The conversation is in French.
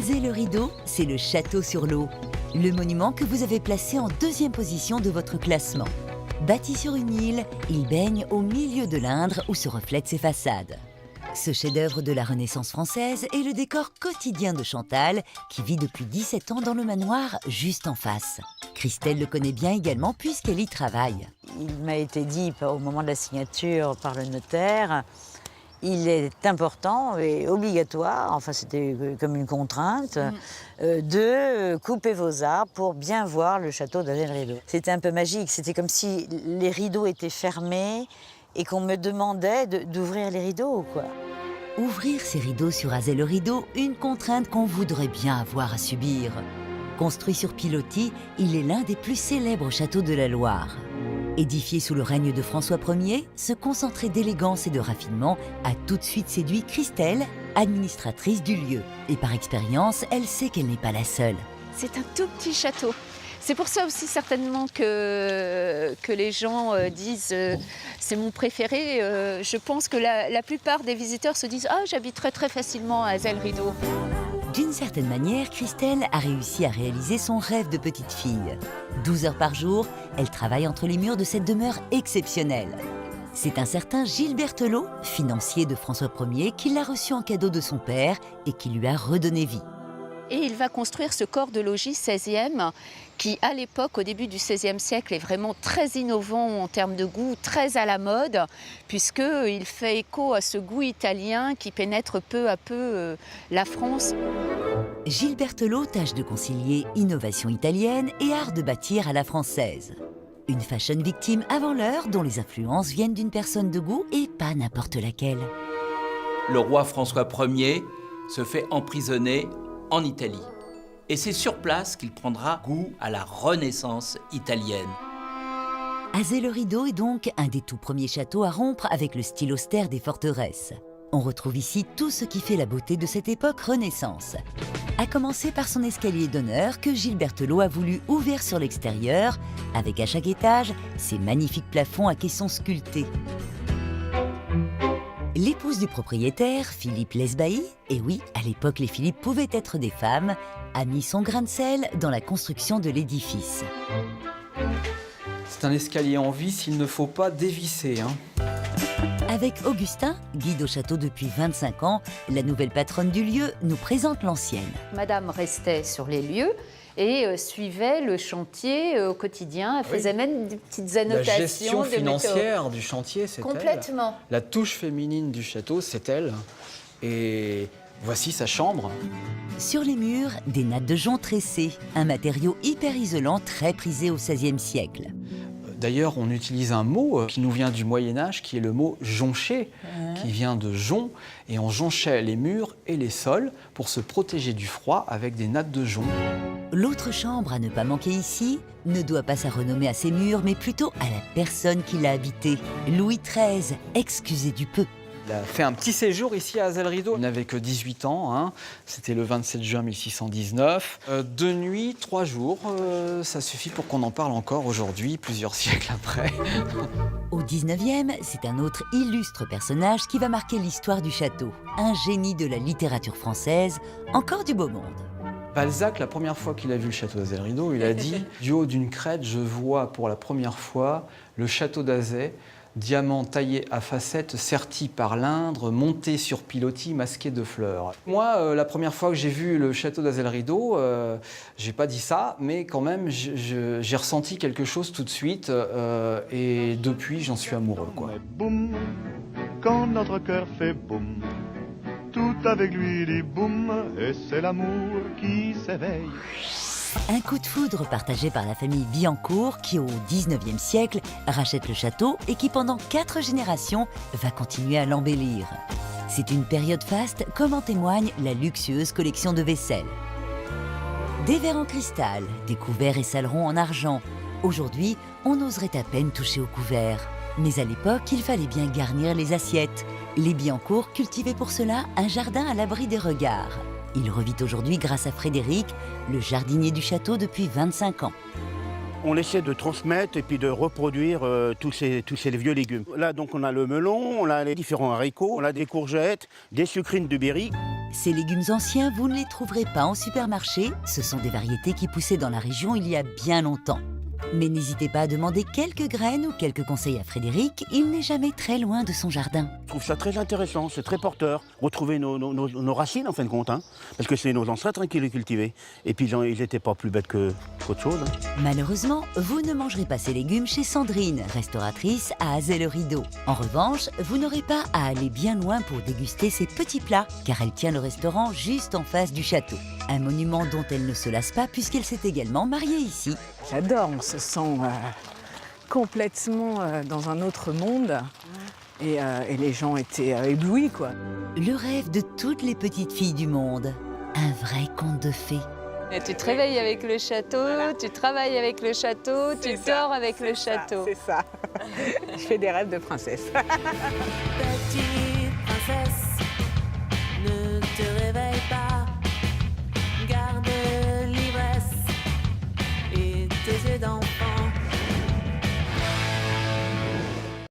Azay-le-Rideau, c'est le château sur l'eau. Le monument que vous avez placé en deuxième position de votre classement. Bâti sur une île, il baigne au milieu de l'Indre où se reflètent ses façades. Ce chef-d'œuvre de la Renaissance française est le décor quotidien de Chantal, qui vit depuis 17 ans dans le manoir juste en face. Christelle le connaît bien également puisqu'elle y travaille. Il m'a été dit au moment de la signature par le notaire, il est important et obligatoire, enfin c'était comme une contrainte, de couper vos arbres pour bien voir le château d'Azay-le-Rideau. C'était un peu magique, c'était comme si les rideaux étaient fermés et qu'on me demandait d'ouvrir les rideaux, quoi. Ouvrir ses rideaux sur Azay-le-Rideau, une contrainte qu'on voudrait bien avoir à subir. Construit sur pilotis, il est l'un des plus célèbres châteaux de la Loire. Édifié sous le règne de François Ier, ce concentré d'élégance et de raffinement a tout de suite séduit Christelle, administratrice du lieu. Et par expérience, elle sait qu'elle n'est pas la seule. C'est un tout petit château. C'est pour ça aussi certainement que les gens disent c'est mon préféré. Je pense que la plupart des visiteurs se disent « Ah, j'habiterais très facilement à Azay-le-Rideau ». D'une certaine manière, Christelle a réussi à réaliser son rêve de petite fille. 12 heures par jour, elle travaille entre les murs de cette demeure exceptionnelle. C'est un certain Gilles Berthelot, financier de François Ier, qui l'a reçu en cadeau de son père et qui lui a redonné vie. Et il va construire ce corps de logis 16e qui, à l'époque, au début du XVIe siècle, est vraiment très innovant en termes de goût, très à la mode, puisqu'il fait écho à ce goût italien qui pénètre peu à peu la France. Gilles Berthelot tâche de concilier innovation italienne et art de bâtir à la française. Une fashion victime avant l'heure dont les influences viennent d'une personne de goût et pas n'importe laquelle. Le roi François Ier se fait emprisonner en Italie. Et c'est sur place qu'il prendra goût à la Renaissance italienne. Azay-le-Rideau est donc un des tout premiers châteaux à rompre avec le style austère des forteresses. On retrouve ici tout ce qui fait la beauté de cette époque Renaissance. À commencer par son escalier d'honneur que Gilles Berthelot a voulu ouvert sur l'extérieur, avec à chaque étage ses magnifiques plafonds à caissons sculptés. L'épouse du propriétaire, Philippe Lesbailly, et oui, à l'époque les Philippe pouvaient être des femmes, a mis son grain de sel dans la construction de l'édifice. C'est un escalier en vis, il ne faut pas dévisser. Avec Augustin, guide au château depuis 25 ans, la nouvelle patronne du lieu nous présente l'ancienne. Madame restait sur les lieux et suivait le chantier au quotidien. Elle faisait même des petites annotations. La gestion financière du chantier, c'est elle. Complètement. La touche féminine du château, c'est elle. Et voici sa chambre. Sur les murs, des nattes de jonc tressées, un matériau hyper isolant très prisé au XVIe siècle. D'ailleurs, on utilise un mot qui nous vient du Moyen-Âge, qui est le mot joncher, qui vient de jonc. Et on jonchait les murs et les sols pour se protéger du froid avec des nattes de jonc. L'autre chambre à ne pas manquer ici ne doit pas sa renommée à ses murs, mais plutôt à la personne qui l'a habité. Louis XIII, excusez du peu. Il a fait un petit séjour ici à Azay-le-Rideau. Il n'avait que 18 ans, C'était le 27 juin 1619. 2 nuits, 3 jours, ça suffit pour qu'on en parle encore aujourd'hui, plusieurs siècles après. Au 19e, c'est un autre illustre personnage qui va marquer l'histoire du château. Un génie de la littérature française, encore du beau monde. Balzac, la première fois qu'il a vu le château d'Azay-le-Rideau, il a dit « Du haut d'une crête, je vois pour la première fois le château d'Azay, diamant taillé à facettes, serti par l'Indre, monté sur pilotis, masqué de fleurs. » Moi, la première fois que j'ai vu le château d'Azay-le-Rideau, j'ai pas dit ça, mais quand même, j'ai ressenti quelque chose tout de suite, et depuis, j'en suis amoureux, quoi. Boum, quand notre cœur fait boum, tout avec lui dit boum, et c'est l'amour qui s'éveille. Un coup de foudre partagé par la famille Billancourt qui, au 19e siècle, rachète le château et qui, pendant 4 générations, va continuer à l'embellir. C'est une période faste, comme en témoigne la luxueuse collection de vaisselle. Des verres en cristal, des couverts et salerons en argent. Aujourd'hui, on oserait à peine toucher aux couverts. Mais à l'époque, il fallait bien garnir les assiettes. Les Billancourt cultivaient pour cela un jardin à l'abri des regards. Il revit aujourd'hui grâce à Frédéric, le jardinier du château depuis 25 ans. On essaie de transmettre et puis de reproduire tous ces vieux légumes. Là, donc, on a le melon, on a les différents haricots, on a des courgettes, des sucrines du Berry. Ces légumes anciens, vous ne les trouverez pas en supermarché. Ce sont des variétés qui poussaient dans la région il y a bien longtemps. Mais n'hésitez pas à demander quelques graines ou quelques conseils à Frédéric. Il n'est jamais très loin de son jardin. Je trouve ça très intéressant, c'est très porteur. Retrouver nos racines en fin de compte, hein, parce que c'est nos ancêtres qui les cultivaient. Et puis ils n'étaient pas plus bêtes qu'autre chose. Hein. Malheureusement, vous ne mangerez pas ces légumes chez Sandrine, restauratrice à Azay-le-Rideau. En revanche, vous n'aurez pas à aller bien loin pour déguster ces petits plats, car elle tient le restaurant juste en face du château. Un monument dont elle ne se lasse pas puisqu'elle s'est également mariée ici. J'adore, on se sent complètement dans un autre monde et les gens étaient éblouis, quoi. Le rêve de toutes les petites filles du monde. Un vrai conte de fées. Et tu te réveilles avec le château, tu travailles avec le château, tu dors avec le château. C'est ça. Je fais des rêves de princesse. Petit